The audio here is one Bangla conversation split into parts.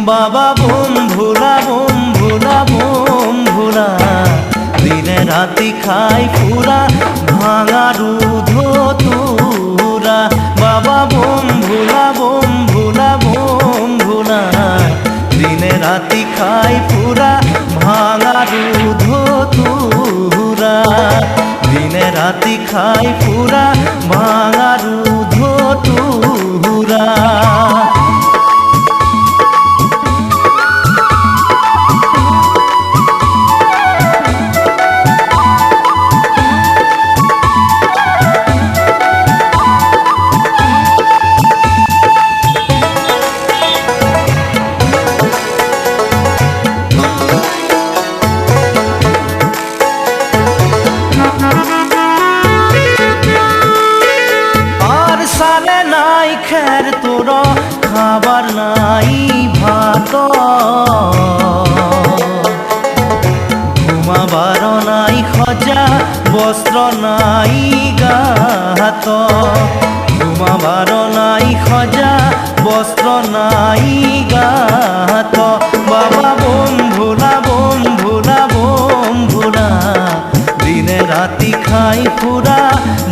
বাবা বোম ভোলা বোম ভোলা বোম ভোলা, দিনে রাতি খাই ফুরা ভাঙা দুধ তুরা। বাবা বোম ভোলা বোম ভোলা বোম ভোলা, দিনে রাতি খাই ফুরা ভাঙা দুধ তুরা। দিনে রাতি খাই ফুরা ভাঙা দুধ তুরা। সালে নাই খের তোর খাবার নাই ভাত, ঘুমাবার নাই খজা বস্ত্র নাই গাত। ঘুমাবার নাই খজা বস্ত্র নাই গাত। বাবা বোম ভোলা বোম ভোলা বোম ভোলা, দিনে রাতি খাই ফুরা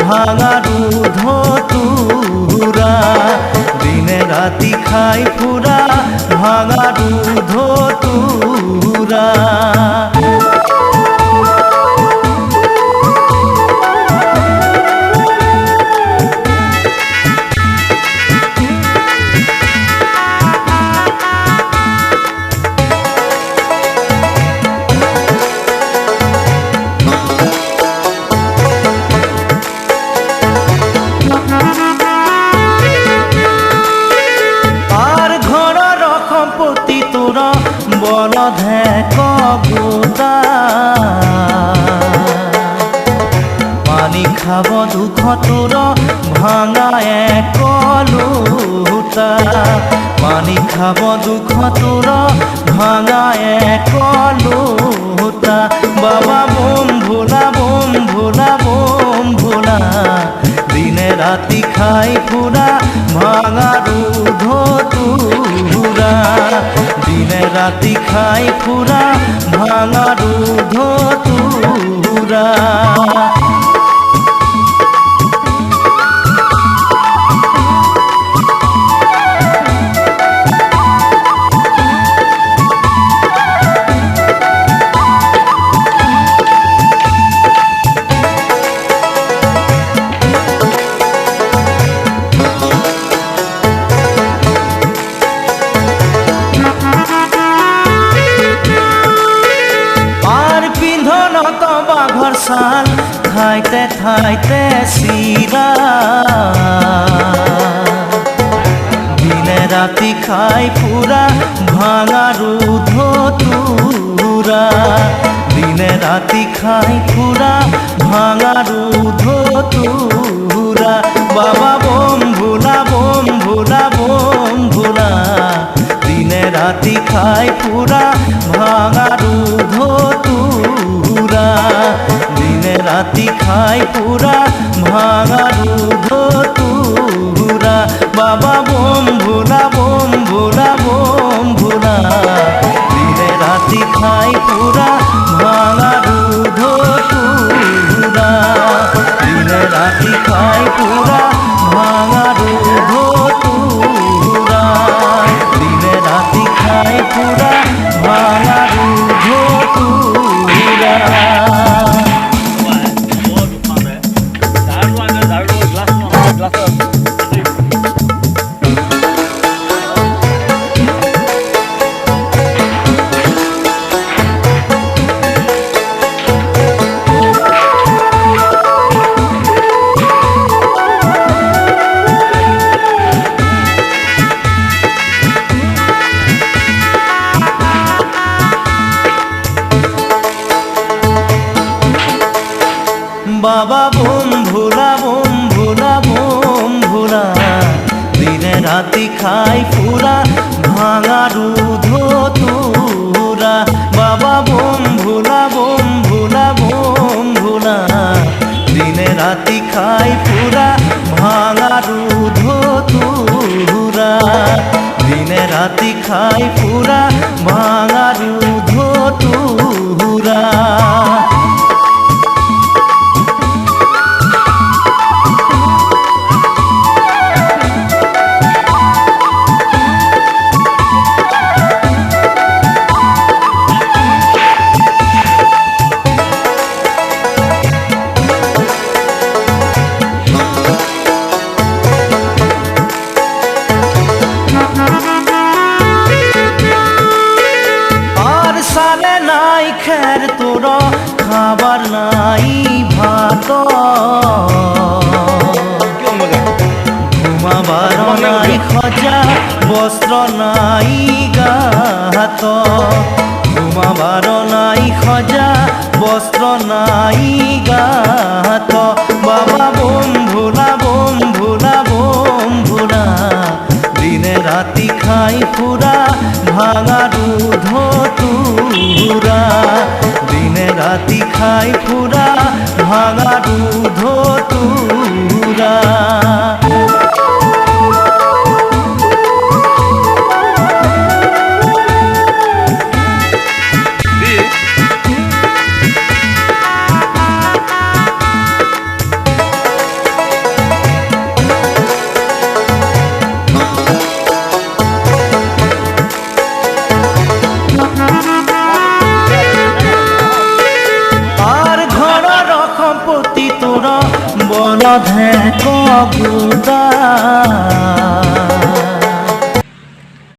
ভাঙা দুধ তুরা। দিনে রাতি খাই ফুরা ভাঙা দুধ তুরা। বল ধেক গোটা, পানি খাব দুঃখ তোর ভাঙা এক লোটা। পানি খাব দুঃখ তোর ভাঙা এক লোটা। বাবা বোম ভোলা বোম ভোলা বোম ভোলা, দিনে রাতি খাই ফুরা ভাঙা দুধ তুরা। দিনে রাতি খাই ফুরা ভাঙা দুধ তুরা। বাঘর সাল খাইতে খাইতে সিরা, দিনে রাতি খাই ফুরা ভাঙা দুধ তুরা। দিনে রাতি খাই ফুরা ভাঙা দুধ তুরা। বাবা বোম ভোলা বোম ভোলা বোম ভোলা, দিনে রাতি খাই ফুরা ভাঙা দুধ তুরা। দিনে রাতি খাই ফুরা ভাঙা দুধ তুরা। বাবা বোম ভোলা বোম ভোলা বোম ভোলা, দিনে রাতি খাই ফুরা ভাঙা দুধ তুরা। দিনে রাতি খাই ফুরা ভাঙা দুধ তুরা। দিনে রাতি খাই ফুরা ভাঙা দুধ তুরা। বাবা বোম ভোলা বোম ভোলা বোম ভোলা, দিনে রাতি খাই ফুরা ভাঙা দুধ তুরা। বাবা বোম ভোলা বোম ভোলা বোম ভোলা, দিনে রাতি খাই ফুরা ভাঙা দুধ তুরা। দিনে রাতি খাই ফুরা ভাঙা রুধ তুরা সালে নাই খের তোর খাবার নাই ভাত ঘুমাবার নাই খজা বস্ত্র নাই গাহাত ঘুমাবার নাই খজা বস্ত্র নাই গাহাত বাবা বোম ভোলা দিনে রাতি খাই ফুরা ভাঙা দুধ তুরা দিনে রাতি খাই ফুরা ভাঙা দুধ তুরা সম্পত্তি তোর বলধে কগুদা